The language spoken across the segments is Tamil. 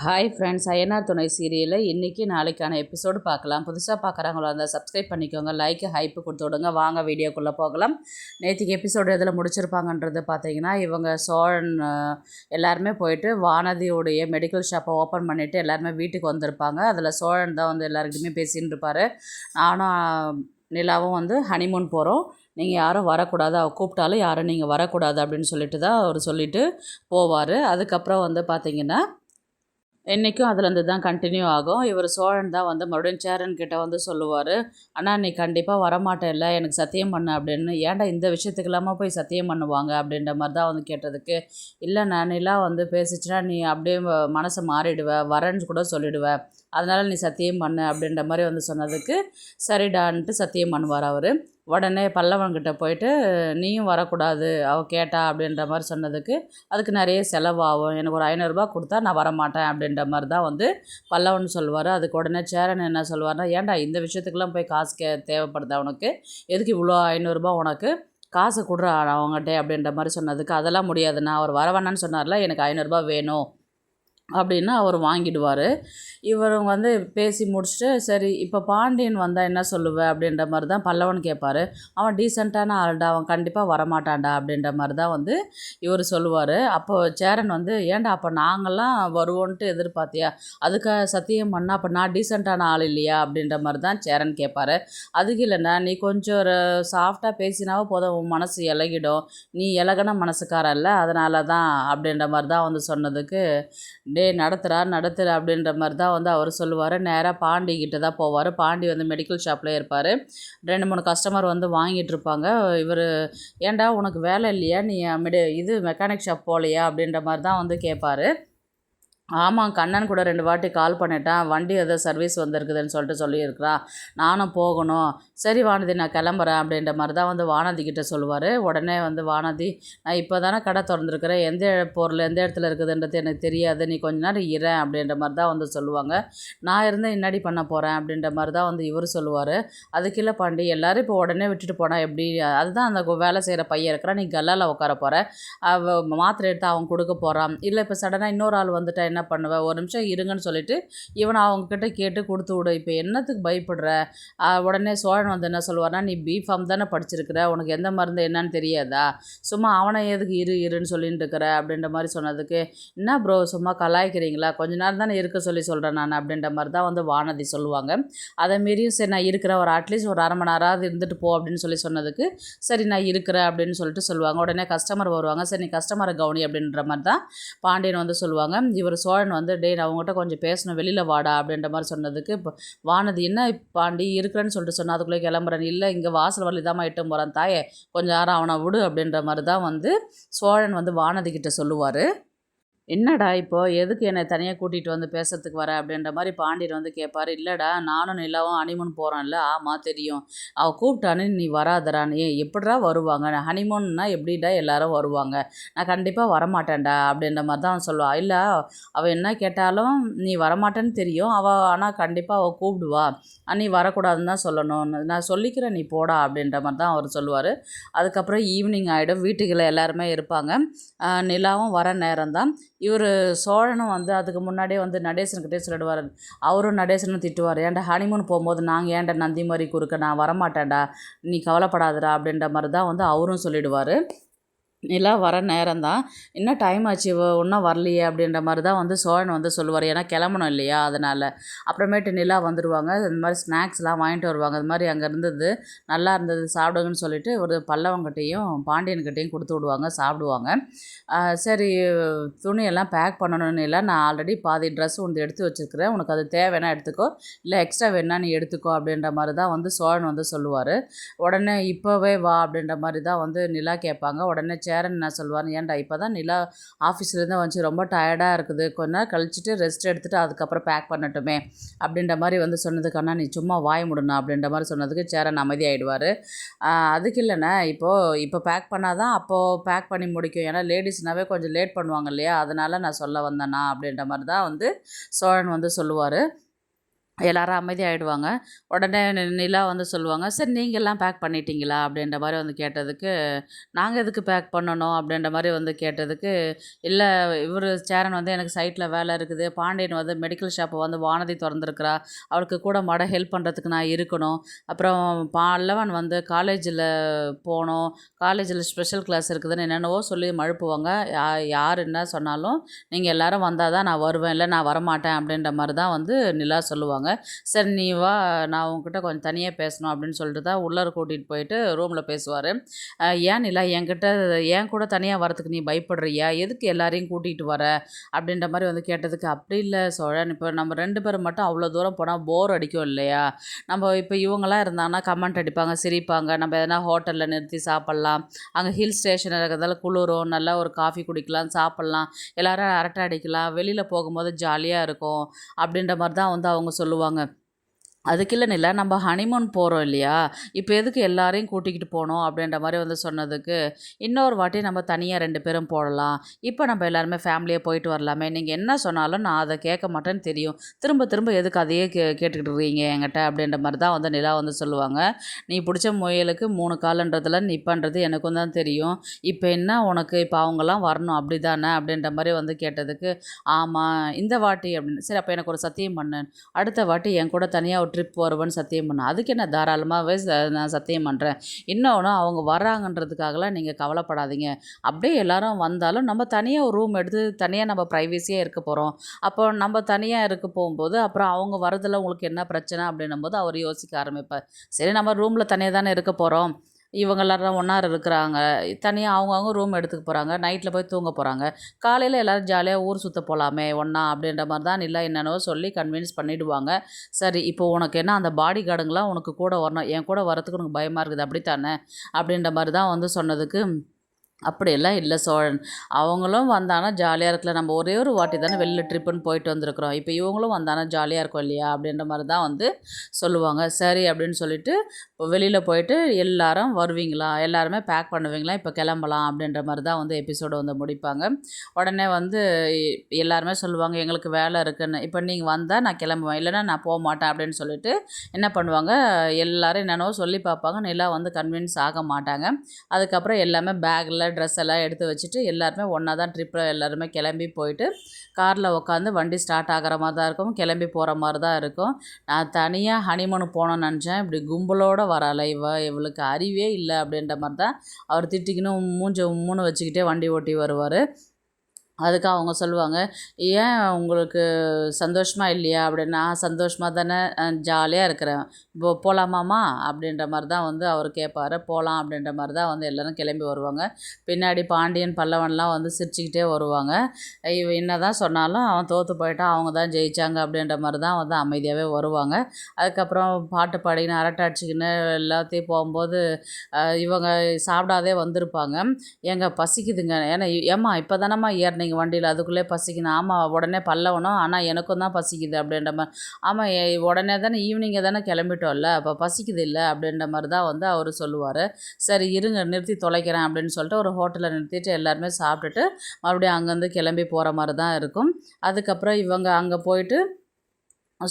ஹாய் ஃப்ரெண்ட்ஸ், அய்யனார் துணை சீரியலில் இன்றைக்கி நாளைக்கான எபிசோடு பார்க்கலாம். புதுசாக பார்க்குறாங்களோ இருந்தால் சப்ஸ்கிரைப் பண்ணிக்கோங்க, லைக்கு ஹைப்பு கொடுத்து விடுங்க. வாங்க வீடியோக்குள்ளே போகலாம். நேற்றுக்கு எபிசோடு எதில் முடிச்சிருப்பாங்கன்றது பார்த்தீங்கன்னா, இவங்க சோழன் எல்லாருமே போயிட்டு வானதியோடைய மெடிக்கல் ஷாப்பை ஓப்பன் பண்ணிவிட்டு எல்லாருமே வீட்டுக்கு வந்திருப்பாங்க. அதில் சோழன் தான் வந்து எல்லாருக்கிட்டையுமே பேசின்னு இருப்பார். நானும் நிலாவும் வந்து ஹனிமூன் போகிறோம், நீங்கள் யாரும் வரக்கூடாது, அவள் கூப்பிட்டாலும் யாரும் நீங்கள் வரக்கூடாது அப்படின்னு சொல்லிட்டு தான் அவர் சொல்லிவிட்டு போவார். அதுக்கப்புறம் வந்து பார்த்திங்கன்னா என்றைக்கும் அதுலேருந்து தான் கண்டினியூ ஆகும். இவர் சோழன் தான் வந்து மறுபடியும் சேரன் கிட்ட வந்து சொல்லுவார், அண்ணா நீ கண்டிப்பாக வரமாட்டேல்ல, எனக்கு சத்தியம் பண்ணு அப்படின்னு. ஏன்டா இந்த விஷயத்துக்கு இல்லாமல் போய் சத்தியம் பண்ணுவாங்க அப்படின்ற மாதிரி தான் வந்து கேட்டதுக்கு, இல்லை நான் நிலா வந்து பேசிச்சுன்னா நீ அப்படியே மனசை மாறிடுவ, வரேன்னு கூட சொல்லிவிடுவ, அதனால் நீ சத்தியம் பண்ணு அப்படின்ற மாதிரி வந்து சொன்னதுக்கு சரிடான்ட்டு சத்தியம் பண்ணுவார் அவர். உடனே பல்லவன்கிட்ட போயிட்டு நீயும் வரக்கூடாது அவள் கேட்டா அப்படின்ற மாதிரி சொன்னதுக்கு, அதுக்கு நிறைய செலவாகும், எனக்கு ஒரு 500 கொடுத்தா நான் வரமாட்டேன் அப்படின்ற மாதிரி தான் வந்து பல்லவன் சொல்லுவார். அதுக்கு உடனே சேரன் என்ன சொல்லுவார்னா, ஏன்டா இந்த விஷயத்துக்கெல்லாம் போய் காசு தேவைப்படுதா உனக்கு, எதுக்கு இவ்வளோ 500 உனக்கு, காசு கொடுறா அவங்ககிட்ட அப்படின்ற மாதிரி சொன்னதுக்கு, அதெல்லாம் முடியாதுண்ணா, அவர் வர வேணான்னு சொன்னார்ல, எனக்கு 500 வேணும் அப்படின்னு அவர் வாங்கிடுவார். இவருங்க வந்து பேசி முடிச்சுட்டு, சரி இப்போ பாண்டியன் வந்தால் என்ன சொல்லுவேன் அப்படின்ற மாதிரி தான் பல்லவன் கேட்பார். அவன் டீசெண்டான ஆள்டா, அவன் கண்டிப்பாக வரமாட்டான்டா அப்படின்ற மாதிரி தான் வந்து இவர் சொல்லுவார். அப்போது சேரன் வந்து, ஏன்டா அப்போ நாங்கள்லாம் வருவோன்ட்டு எதிர்பார்த்தியா, அதுக்காக சத்தியம் பண்ணால் அப்போ நான் டீசெண்டான ஆள் இல்லையா அப்படின்ற மாதிரி தான் சேரன் கேட்பார். அதுக்கு இல்லைண்ணா, நீ கொஞ்சம் ஒரு சாஃப்டாக பேசினாவே போதும், உன் மனசு இலகிடும், நீ இலகின மனசுக்கார இல்லை, அதனால தான் அப்படின்ற மாதிரி தான் வந்து சொன்னதுக்கு, டே நடத்துகிற அப்படின்ற மாதிரி தான் வந்து அவர் சொல்லுவார். நேராக பாண்டிக்கிட்ட தான் போவார். பாண்டி வந்து மெடிக்கல் ஷாப்லேயே இருப்பார். 2-3 கஸ்டமர் வந்து வாங்கிட்டு இருப்பாங்க. இவர், ஏன்டா உனக்கு வேலை இல்லையா, நீ மெக்கானிக் ஷாப் போகலையா அப்படின்ற மாதிரி தான் வந்து கேட்பார். ஆமாம், கண்ணன் கூட 2 வாட்டி கால் பண்ணிட்டேன், வண்டி ஏதோ சர்வீஸ் வந்திருக்குதுன்னு சொல்லிட்டு சொல்லியிருக்கிறான், நானும் போகணும், சரி வானதி நான் கிளம்புறேன் அப்படின்ற மாதிரி தான் வந்து வானதி கிட்டே சொல்லுவார். உடனே வந்து வானதி, நான் இப்போ தானே கடை திறந்துருக்கிறேன், எந்த பொருள் எந்த இடத்துல இருக்குதுன்றது எனக்கு தெரியாது, நீ கொஞ்ச நேரம் இரேன் அப்படின்ற மாதிரி தான் வந்து சொல்லுவாங்க. நான் இருந்து என்னடி பண்ண போகிறேன் அப்படின்ற மாதிரி தான் வந்து இவர் சொல்லுவார். அதுக்கில்ல பாண்டி, எல்லோரும் இப்போ உடனே விட்டுட்டு போனால் எப்படி, அதுதான் அந்த வேலை செய்கிற பையன் இருக்கிறான், நீ கல்லால் உட்கார போகிற, மாத்திரை எடுத்து அவன் கொடுக்க போகிறான், இல்லை இப்போ சடனாக இன்னொரு ஆள் வந்துட்டா என்ன பண்ணுவேன், ஒரு நிமிஷம் இருங்கன்னு சொல்லிட்டு இவனை அவங்கக்கிட்ட கேட்டு கொடுத்து விடு, இப்போ என்னத்துக்கு பயப்படுற. உடனே சோழன் வந்து என்ன சொல்லுவார்னா, நீ பிஃபார்ம் தானே படிச்சிருக்கிற, உனக்கு எந்த மருந்து என்னன்னு தெரியாதா, சும்மா அவனை எதுக்கு இருன்னு சொல்லிட்டு இருக்கிற அப்படின்ற மாதிரி சொன்னதுக்கு, என்ன ப்ரோ சும்மா கலாய்க்கிறீங்களா, கொஞ்ச நேரம் தானே இருக்க சொல்கிறேன் நான் அப்படின்ற மாதிரி தான் வந்து வானதி சொல்லுவாங்க. அதை மீறியும் சரி நான் இருக்கிறேன், ஒரு அட்லீஸ்ட் ஒரு 1/2 மணி நேரம் இருந்துட்டு போ அப்படின்னு சொன்னதுக்கு, சரி நான் இருக்கிறேன் அப்படின்னு சொல்லிட்டு சொல்லுவாங்க. உடனே கஸ்டமர் வருவாங்க, சரி நீ கஸ்டமரை கவனி அப்படின்ற மாதிரி தான் பாண்டியன் வந்து சொல்லுவாங்க. இவர் சோழன் வந்து, டே நான் அவங்ககிட்ட கொஞ்சம் பேசணும், வெளியில் வாடா அப்படின்ற மாதிரி சொன்னதுக்கு, இப்போ வானதி என்ன பாண்டி இருக்கிறேன்னு சொல்லிட்டு சொன்னால் அதுக்குள்ளே கிளம்புறேன், இல்லை இங்கே வாசல் வழி தான் இட்டு போகிறான் தாயே, கொஞ்சம் யாரும் அவனை விடு அப்படின்ற மாதிரி தான் வந்து சோழன் வந்து வானதி கிட்ட சொல்லுவார். என்னடா இப்போது எதுக்கு என்னை தனியாக கூட்டிகிட்டு வந்து பேசுறதுக்கு வர அப்படின்ற மாதிரி பாண்டியன் வந்து கேட்பார். இல்லைடா நானும் நிலாவும் ஹனிமூன் போகிறோம்ல, ஆமாம் தெரியும், அவள் கூப்பிட்டானு நீ வராதடா, நீ எப்படிடா வருவாங்க, ஹனிமூன்னா எப்படிடா எல்லாரும் வருவாங்க, நான் கண்டிப்பாக வரமாட்டேன்டா அப்படின்ற மாதிரி தான் அவன் சொல்லுவாள். இல்லை அவள் என்ன கேட்டாலும் நீ வரமாட்டேன்னு தெரியும், அவள் ஆனால் கண்டிப்பாக அவள் கூப்பிடுவா, நீ வரக்கூடாதுன்னு தான் சொல்லணும், நான் சொல்லிக்கிறேன் நீ போடா அப்படின்ற மாதிரி தான் அவர் சொல்லுவார். அதுக்கப்புறம் ஈவினிங் ஆகிடும், வீட்டுக்குள்ளே எல்லாருமே இருப்பாங்க, நிலாவும் வர நேரம்தான். இவர் சோழனும் வந்து அதுக்கு முன்னாடியே வந்து நடேசன்கிட்டே சொல்லிடுவார். அவரும் நடேசனும் திட்டுவார், ஏன்டா ஹனிமூன் போகும்போது நாங்கள் ஏன்டா நந்தி மாதிரி குறுக்க, நான் வரமாட்டேன்டா, நீ கவலைப்படாதடா அப்படின்ற மாதிரி தான் வந்து அவரும் சொல்லிடுவார். நிலா வர நேரம்தான், இன்னும் டைம் ஆச்சு இன்னும் வரலையே அப்படின்ற மாதிரி தான் வந்து சோழன் வந்து சொல்லுவார், ஏன்னா கிளம்பணும் இல்லையா அதனால். அப்புறமேட்டு நிலா வந்துடுவாங்க, இந்த மாதிரி ஸ்நாக்ஸ்லாம் வாங்கிட்டு வருவாங்க, அது மாதிரி அங்கே இருந்தது நல்லா இருந்தது சாப்பிடுங்கன்னு சொல்லிட்டு ஒரு பல்லவங்கிட்டையும் பாண்டியன்கிட்டையும் கொடுத்து விடுவாங்க, சாப்பிடுவாங்க. சரி துணியெல்லாம் பேக் பண்ணணும்னு இல்லை, நான் ஆல்ரெடி பாதி ட்ரெஸ் ஒன்று எடுத்து வச்சுருக்கிறேன், உனக்கு அது தேவைன்னா எடுத்துக்கோ, இல்லை எக்ஸ்ட்ரா வேணா நீ எடுத்துக்கோ அப்படின்ற மாதிரி தான் வந்து சோழன் வந்து சொல்லுவார். உடனே இப்போவே வா அப்படின்ற மாதிரி தான் வந்து நிலா கேட்பாங்க. உடனே சேரன் என்ன சொல்லுவார், ஏன்டா இப்போ தான் நிலா ஆஃபீஸ்லேருந்து வந்துச்சு, ரொம்ப டயர்டாக இருக்குது, கொஞ்ச நேரம் கழிச்சிட்டு ரெஸ்ட் எடுத்துகிட்டு அதுக்கப்புறம் பேக் பண்ணட்டுமே அப்படின்ற மாதிரி வந்து சொன்னதுக்கான, நீ சும்மா வாய் முடணும் அப்படின்ற மாதிரி சொன்னதுக்கு சேரன் அமைதியாகிடுவார். அதுக்கு இல்லைண்ணே, இப்போ பேக் பண்ணால் தான் அப்போது பேக் பண்ணி முடிக்கும், ஏன்னா லேடிஸ்னாவே கொஞ்சம் லேட் பண்ணுவாங்க இல்லையா, அதனால் நான் சொல்ல வந்தேண்ணா அப்படின்ற மாதிரி தான் வந்து சோழன் வந்து சொல்லுவார். எல்லாரும் அமைதியாகிடுவாங்க. உடனே நிலா வந்து சொல்லுவாங்க, "சரி நீங்கள்லாம் பேக் பண்ணிட்டீங்களா?" அப்படின்ற மாதிரி வந்து கேட்டதுக்கு, "நாங்கள் எதுக்கு பேக் பண்ணணும்?" அப்படின்ற மாதிரி வந்து கேட்டதுக்கு, "இல்லை இவர் சேரன் வந்து எனக்கு சைட்டில் வேலை இருக்குது. பாண்டியன் வந்து மெடிக்கல் ஷாப்பை வந்து வானதி திறந்துருக்கிறா. அவளுக்கு கூட ஹெல்ப் பண்ணுறதுக்கு நான் இருக்கணும். அப்புறம் பல்லவன் வந்து காலேஜில் போகணும். காலேஜில் ஸ்பெஷல் கிளாஸ் இருக்குதுன்னு என்னென்னவோ சொல்லி மழுப்புவாங்க. யார் என்ன சொன்னாலும் நீங்கள் எல்லாரும் வந்தால் தான் நான் வருவேன், இல்லை நான் வரமாட்டேன்." அப்படின்ற மாதிரி தான் வந்து நிலா சொல்லுவாங்க. சரி நீ வா, நான் உன்கிட்ட கொஞ்சம் தனியாக பேசணும் அப்படின்னு சொல்லிட்டு தான் உள்ளார கூட்டிகிட்டு போயிட்டு ரூமில் பேசுவார். ஏன் நிலா என்கிட்ட என் கூட தனியாக வரத்துக்கு நீ பயப்படுறியா, எதுக்கு எல்லாரையும் கூட்டிகிட்டு வர அப்படின்ற மாதிரி வந்து கேட்டதுக்கு, அப்படி இல்லை சோழன், இப்போ நம்ம 2 பேரும் மட்டும் அவ்வளோ தூரம் போனால் போர் அடிக்கும் இல்லையா, நம்ம இப்போ இவங்களாம் இருந்தாங்கன்னா கமெண்ட் அடிப்பாங்க, சிரிப்பாங்க, நம்ம எதனா ஹோட்டலில் நிறுத்தி சாப்பிட்லாம், அங்கே ஹில் ஸ்டேஷன் இருக்கிறதால குளிரும், நல்லா ஒரு காஃபி குடிக்கலாம், சாப்பிட்லாம், எல்லோரும் அரட்டை அடிக்கலாம், வெளியில் போகும்போது ஜாலியாக இருக்கும் அப்படின்ற மாதிரி தான் வந்து அவங்க சொல்லுவாங்க. அதுக்கு இல்லைன்னு இல்லை, நம்ம ஹனிமூன் போகிறோம் இல்லையா, இப்போ எதுக்கு எல்லாரையும் கூட்டிக்கிட்டு போகணும் அப்படின்ற மாதிரி வந்து சொன்னதுக்கு, இன்னொரு வாட்டி நம்ம தனியாக 2 பேரும் போடலாம், இப்போ நம்ம எல்லாருமே ஃபேமிலியாக போயிட்டு வரலாமே, நீங்கள் என்ன சொன்னாலும் நான் அதை கேட்க மாட்டேன்னு தெரியும், திரும்ப திரும்ப எதுக்கு அதையே கேட்டுக்கிட்டு இருக்கீங்க என்கிட்ட அப்படின்ற மாதிரி தான் வந்து நிலா வந்து சொல்லுவாங்க. நீ பிடிச்ச முயலுக்கு 3 காலுன்றதுல நிற்பன்றது எனக்கும் தான் தெரியும், இப்போ என்ன உனக்கு, இப்போ அவங்கெல்லாம் வரணும் அப்படி தானே அப்படின்ற மாதிரி வந்து கேட்டதுக்கு, ஆமாம் இந்த வாட்டி அப்படின்னு, சரி அப்போ எனக்கு ஒரு சத்தியம் பண்ணு, அடுத்த வாட்டி என் கூட தனியாக ஒரு ட்ரிப் வருவேன்னு சத்தியம் பண்ணேன். அதுக்கு என்ன, தாராளமாகவே நான் சத்தியம் பண்ணுறேன். இன்னொன்று, அவங்க வர்றாங்கன்றதுக்காகலாம் நீங்கள் கவலைப்படாதீங்க. அப்படியே எல்லாரும் வந்தாலும் நம்ம தனியாக ஒரு ரூம் எடுத்து தனியாக நம்ம ப்ரைவசியாக இருக்க போகிறோம். அப்போ நம்ம தனியாக இருக்க போகும்போது அப்புறம் அவங்க வரதில் உங்களுக்கு என்ன பிரச்சனை அப்படின்னும்போது அவர் யோசிக்க ஆரம்பிப்பார். சரி நம்ம ரூமில் தனியாக தானே இருக்க போகிறோம், இவங்க எல்லாரும் ஒன்றா இருக்கிறாங்க, தனியாக அவங்கவுங்க ரூம் எடுத்துக்க போகிறாங்க, நைட்டில் போய் தூங்க போகிறாங்க, காலையில் எல்லோரும் ஜாலியாக ஊர் சுற்ற போகலாமே ஒன்றா அப்படின்ற மாதிரி தான் இல்லை என்னென்னவோ சொல்லி கன்வின்ஸ் பண்ணிவிடுவாங்க. சரி இப்போ உனக்கு என்ன, அந்த பாடி கார்டுங்களாம் உனக்கு கூட வரணும், என் கூட வரத்துக்கு உனக்கு பயமாக இருக்குது அப்படித்தானே அப்படின்ற மாதிரி தான் வந்து சொன்னதுக்கு, அப்படியெல்லாம் இல்லை சோழன், அவங்களும் வந்தாங்கன்னா ஜாலியாக இருக்கலாம், நம்ம ஒரே ஒரு வாட்டி தானே வெளில ட்ரிப்புன்னு போயிட்டு வந்திருக்கிறோம், இப்போ இவங்களும் வந்தாங்கன்னா ஜாலியாக இருக்கும் இல்லையா அப்படின்ற மாதிரி தான் வந்து சொல்லுவாங்க. சரி அப்படின்னு சொல்லிட்டு இப்போ வெளியில் போயிட்டு எல்லாரும் வருவீங்களா, எல்லாருமே பேக் பண்ணுவீங்களா, இப்போ கிளம்பலாம் அப்படின்ற மாதிரி தான் வந்து எபிசோடு வந்து முடிப்பாங்க. உடனே வந்து எல்லாருமே சொல்லுவாங்க எங்களுக்கு வேலை இருக்குன்னு, இப்போ நீங்கள் வந்தால் நான் கிளம்புவேன், இல்லைன்னா நான் போக மாட்டேன் அப்படின்னு சொல்லிட்டு என்ன பண்ணுவாங்க, எல்லாரும் என்னென்னவோ சொல்லி பார்ப்பாங்க, நிலா வந்து கன்வின்ஸ் ஆக மாட்டாங்க. அதுக்கப்புறம் எல்லாமே பேக்கில் ட்ரெஸ் எல்லாம் எடுத்து வச்சுட்டு எல்லாருமே ஒன்றா தான் ட்ரிப்பில் எல்லாருமே கிளம்பி போயிட்டு காரில் உட்காந்து வண்டி ஸ்டார்ட் ஆகிற மாதிரி தான் இருக்கும், கிளம்பி போகிற மாதிரி தான் இருக்கும். நான் தனியாக ஹனிமூனு போகணுன்னு நினச்சேன், இப்படி கும்பலோடு வரால இவளுக்கு அறிவே இல்லை அப்படின்ற மாதிரி தான் அவர் திட்டிக்கின்னு மூஞ்ச உம்முன்னு வச்சுக்கிட்டே வண்டி ஓட்டி வருவார். அதுக்கு அவங்க சொல்லுவாங்க, "ஏன் உங்களுக்கு சந்தோஷமா இல்லையா?" அப்படின்னா, "சந்தோஷமா தானே, ஜாலியாக இருக்கிறேன். போகலாமாம்மா?" அப்படின்ற மாதிரி தான் வந்து அவர் கேட்பாரு. போகலாம் அப்படின்ற மாதிரி தான் வந்து எல்லோரும் கிளம்பி வருவாங்க. பின்னாடி பாண்டியன், பல்லவன்லாம் வந்து சிரிச்சுக்கிட்டே வருவாங்க. என்ன தான் சொன்னாலும் அவன் தோற்று போயிட்டான், அவங்க தான் ஜெயித்தாங்க அப்படின்ற மாதிரி தான் வந்து அமைதியாகவே வருவாங்க. அதுக்கப்புறம் பாட்டு பாடிக்கின்னு அரட்டை அடிச்சுக்கின்னு எல்லாத்தையும் போகும்போது இவங்க சாப்பிடாதே வந்திருப்பாங்க. "ஏங்க பசிக்குதுங்க." ஏன்னா "ஏம்மா இப்போ தானம்மா ஏறினீங்க வண்டியில், அதுக்குள்ளே பசிக்கணும்." ஆமாம் உடனே பல்லவனும், ஆனால் எனக்கும் தான் பசிக்குது அப்படின்ற மாதிரி. ஆமாம் உடனே தானே ஈவினிங்கை தானே கிளம்பிட்டோம்ல, அப்போ பசிக்குது இல்லை அப்படின்ற மாதிரி தான் வந்து அவர் சொல்லுவார். சரி இருங்க நிறுத்தி தொலைக்கிறேன் அப்படின்னு சொல்லிட்டு ஒரு ஹோட்டலில் நிறுத்திட்டு எல்லாருமே சாப்பிட்டுட்டு மறுபடியும் அங்கேருந்து கிளம்பி போகிற மாதிரி தான் இருக்கும். அதுக்கப்புறம் இவங்க அங்கே போயிட்டு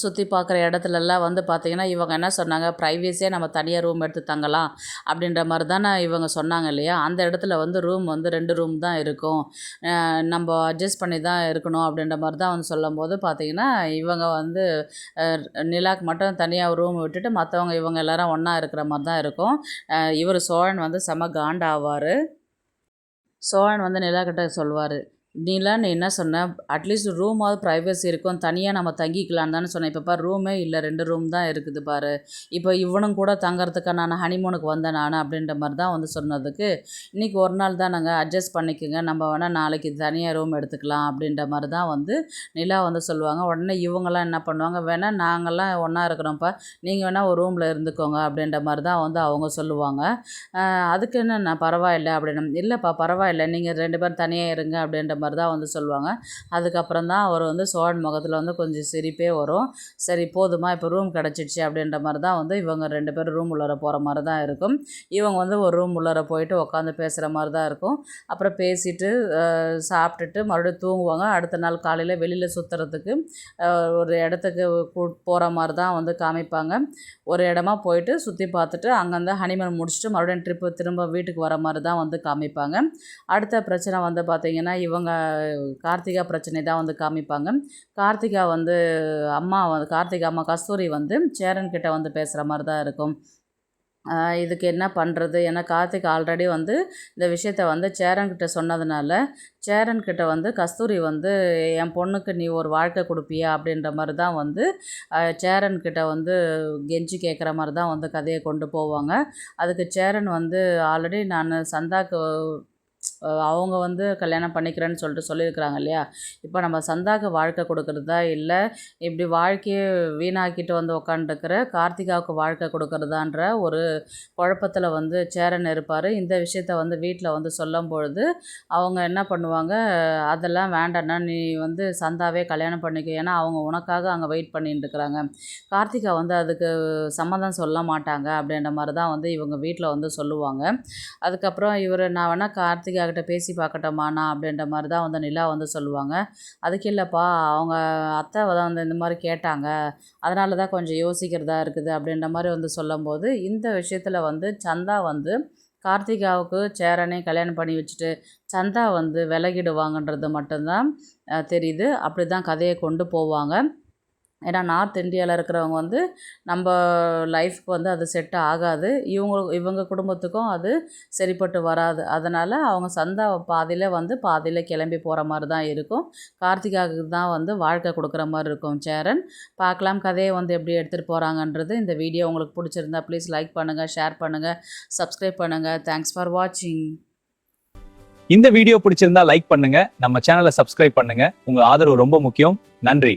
சுற்றி பார்க்குற இடத்துலலாம் வந்து பார்த்திங்கன்னா, இவங்க என்ன சொன்னாங்க, ப்ரைவசியாக நம்ம தனியாக ரூம் எடுத்து தங்கலாம் அப்படின்ற மாதிரி தானே இவங்க சொன்னாங்க இல்லையா, அந்த இடத்துல வந்து ரூம் வந்து 2 ரூம் தான் இருக்கும், நம்ம அட்ஜஸ்ட் பண்ணி தான் இருக்கணும் அப்படின்ற மாதிரி தான் வந்து சொல்லும்போது பார்த்திங்கன்னா, இவங்க வந்து நிலாக்கு மட்டும் தனியாக ரூம் விட்டுட்டு மற்றவங்க இவங்க எல்லோரும் ஒன்றா இருக்கிற மாதிரி தான் இருக்கும். இவர் சோழன் வந்து செம காண்டாவார். சோழன் வந்து நிலா கிட்ட சொல்வார், "நீலா நீ என்ன சொன்ன, அட்லீஸ்ட் ரூமாவது ப்ரைவசி இருக்கும், தனியாக நம்ம தங்கிக்கலான்னு தானே சொன்னேன், இப்போ பாரு ரூமே இல்லை, 2 ரூம் தான் இருக்குது பாரு, இப்போ இவனும் கூட தங்கறதுக்கு நான் ஹனிமூனுக்கு வந்தேன் நான் அப்படின்ற மாதிரி தான் வந்து சொன்னதுக்கு, இன்றைக்கி ஒரு நாள் தான் நாங்கள் அட்ஜஸ்ட் பண்ணிக்கோங்க, நம்ம வேணால் நாளைக்கு தனியாக ரூம் எடுத்துக்கலாம் அப்படின்ற மாதிரி தான் வந்து நிலா வந்து சொல்லுவாங்க. உடனே இவங்கெல்லாம் என்ன பண்ணுவாங்க, வேணால் நாங்கள்லாம் ஒன்றா இருக்கிறோம்ப்பா, நீங்கள் வேணால் ஒரு ரூமில் இருந்துக்கோங்க அப்படின்ற மாதிரி தான் வந்து அவங்க சொல்லுவாங்க. அதுக்கு என்ன நான் பரவாயில்ல அப்படின்னு, இல்லைப்பா பரவாயில்ல நீங்கள் 2 பேரும் தனியாக இருங்க அப்படின்ற மாதிரி தான் வந்து சொல்லுவாங்க. அதுக்கப்புறம் தான் அவர் வந்து சோழன் முகத்தில் வந்து கொஞ்சம் சிரிப்பே வரும். சரி போதுமா இப்போ ரூம் கிடச்சிடுச்சு அப்படின்ற மாதிரி தான் வந்து இவங்க 2 பேரும் ரூம் உள்ளார போகிற மாதிரி தான் இருக்கும். இவங்க வந்து ஒரு ரூம் உள்ளார போயிட்டு உட்காந்து பேசுகிற மாதிரி தான் இருக்கும். அப்புறம் பேசிட்டு சாப்பிட்டுட்டு மறுபடியும் தூங்குவாங்க. அடுத்த நாள் காலையில் வெளியில் சுற்றுறதுக்கு ஒரு இடத்துக்கு போகிற மாதிரி தான் வந்து காமிப்பாங்க. ஒரு இடமா போயிட்டு சுற்றி பார்த்துட்டு அங்கேருந்து ஹனிமூன் முடிச்சுட்டு மறுபடியும் ட்ரிப்பு திரும்ப வீட்டுக்கு வர மாதிரி தான் வந்து காமிப்பாங்க. அடுத்த பிரச்சனை வந்து பார்த்திங்கன்னா இவங்க கார்த்திகா பிரச்சனை தான் வந்து காமிப்பாங்க. கார்த்திகா வந்து கார்த்திகா அம்மா கஸ்தூரி வந்து சேரன் கிட்ட வந்து பேசுகிற மாதிரி தான் இருக்கும். இதுக்கு என்ன பண்ணுறது, ஏன்னா கார்த்திக் ஆல்ரெடி வந்து இந்த விஷயத்த வந்து சேரன்கிட்ட சொன்னதுனால சேரன்கிட்ட வந்து கஸ்தூரி வந்து என் பொண்ணுக்கு நீ ஒரு வாழ்க்கை கொடுப்பியா அப்படின்ற மாதிரி தான் வந்து சேரன்கிட்ட வந்து கெஞ்சி கேட்குற மாதிரி தான் வந்து கதையை கொண்டு போவாங்க. அதுக்கு சேரன் வந்து ஆல்ரெடி நான் சந்தாக்கு அவங்க வந்து கல்யாணம் பண்ணிக்கிறேன்னு சொல்லியிருக்கிறாங்க இல்லையா. இப்போ நம்ம சந்தாக்கு வாழ்க்கை கொடுக்குறதா இல்லை இப்படி வாழ்க்கையை வீணாக்கிட்டு வந்து உக்காந்துருக்கிற கார்த்திகாவுக்கு வாழ்க்கை கொடுக்குறதான்ற ஒரு குழப்பத்தில் வந்து சேரன் இருப்பார். இந்த விஷயத்த வந்து வீட்டில் வந்து சொல்லும் பொழுது அவங்க என்ன பண்ணுவாங்க, அதெல்லாம் வேண்டாண்ணா நீ வந்து சந்தாவே கல்யாணம் பண்ணிக்க, ஏன்னா அவங்க உனக்காக அங்கே வெயிட் பண்ணிட்டு இருக்கிறாங்க. கார்த்திகா வந்து அதுக்கு சம்மதம் சொல்ல மாட்டாங்க அப்படின்ற மாதிரி தான் வந்து இவங்க வீட்டில் வந்து சொல்லுவாங்க. அதுக்கப்புறம் நான் வேணால் கார்த்திகா கிட்ட பேசி பார்க்கட்டோமாண்ணா அப்படின்ற மாதிரி தான் வந்து நிலா வந்து சொல்லுவாங்க. அதுக்கு இல்லைப்பா அவங்க அத்தை தான் வந்து இந்த மாதிரி கேட்டாங்க, அதனால தான் கொஞ்சம் யோசிக்கிறதா இருக்குது அப்படின்ற மாதிரி வந்து சொல்லும்போது இந்த விஷயத்தில் வந்து சந்தா வந்து கார்த்திகாவுக்கு சேரனே கல்யாணம் பண்ணி வச்சுட்டு சந்தா வந்து விலகிடுவாங்கன்றது மட்டும்தான் தெரியுது. அப்படி தான் கதையை கொண்டு போவாங்க. ஏன்னா நார்த் இந்தியாவில் இருக்கிறவங்க வந்து நம்ம லைஃப்க்கு வந்து அது செட் ஆகாது, இவங்க குடும்பத்துக்கும் அது சரிப்பட்டு வராது. அதனால் அவங்க சந்தா பாதியில் கிளம்பி போகிற மாதிரி தான் இருக்கும். கார்த்திகாவுக்கு தான் வந்து வாழ்க்கை கொடுக்குற மாதிரி இருக்கும் சேரன். பார்க்கலாம் கதையை வந்து எப்படி எடுத்துகிட்டு போகிறாங்கன்றது. இந்த வீடியோ உங்களுக்கு பிடிச்சிருந்தா ப்ளீஸ் லைக் பண்ணுங்கள், ஷேர் பண்ணுங்கள், சப்ஸ்கிரைப் பண்ணுங்கள். தேங்க்ஸ் ஃபார் வாட்சிங். இந்த வீடியோ பிடிச்சிருந்தா லைக் பண்ணுங்க, நம்ம சேனலை சப்ஸ்கிரைப் பண்ணுங்க. உங்க ஆதரவு ரொம்ப முக்கியம். நன்றி.